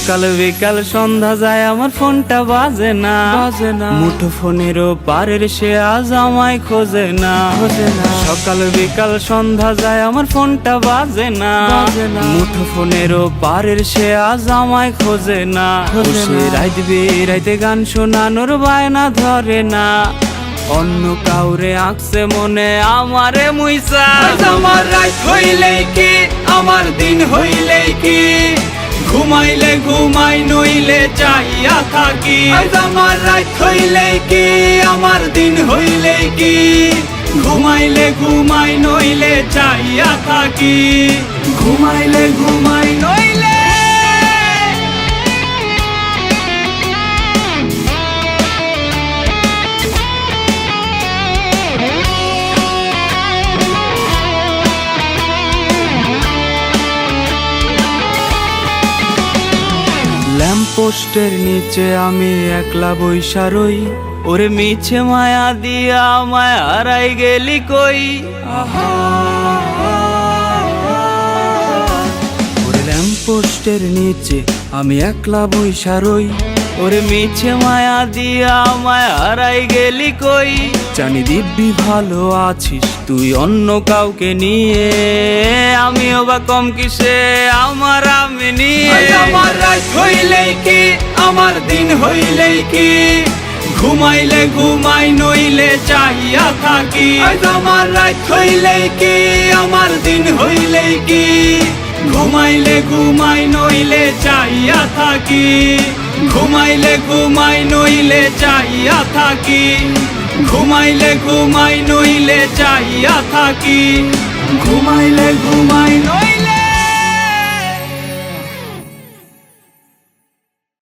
সকাল বিকাল সন্ধ্যা যায় আমার ফোনটা বাজে না মুঠো ফোনেরও পারের সে আজ আমায় খোঁজে না সকাল বিকাল সন্ধ্যা যায় আমার ফোনটা বাজে না মুঠো ফোনেরও পারের সে আজ আমায় খোঁজে না সে রাইত রাইতে গান শোনানোর বায়না ধরে না অন্য কাউরে আঁকছে মনে আমারে মুইসা আমার রাত হইলেই কি আমার দিন হইলেই কি ঘুমাইলে ঘুমাই নইলে চাইয়া থাকি আমার রাত হইলেই কি আমার দিন হইলেই কি ঘুমাইলে ঘুমাই নইলে চাইয়া থাকি ঘুমাইলে ঘুমাই নইলে ল্যাম্পপোস্টের নিচে আমি একলা বইসা রই ওরে মিছে মায়া দিয়া আমায় হারাই গেলি কই ওরে ল্যাম্পপোস্টের নিচে আমি একলা বইসা রই ওরে মিছে মায়া দিয়া আমায় হারাই গেলি কই জানি দিব্যি ভালো আছিস তুই অন্য কাউকে নিয়ে আমিও বা কম কিসে আমার আমি নিয়ে আমার রাত হইলেই কি আমার দিন হইলেই কি ঘুমাইলে ঘুমাই নইলে চাইয়া থাকি আমার রাত হইলেই কি আমার দিন হইলেই কি ঘুমাইলে ঘুমাই নইলে চাইয়া থাকি ঘুমাইলে ঘুমাই নইলে চাইয়া থাকি ঘুমাইলে ঘুমাই নইলে চাইয়া থাকি ঘুমাইলে ঘুমাই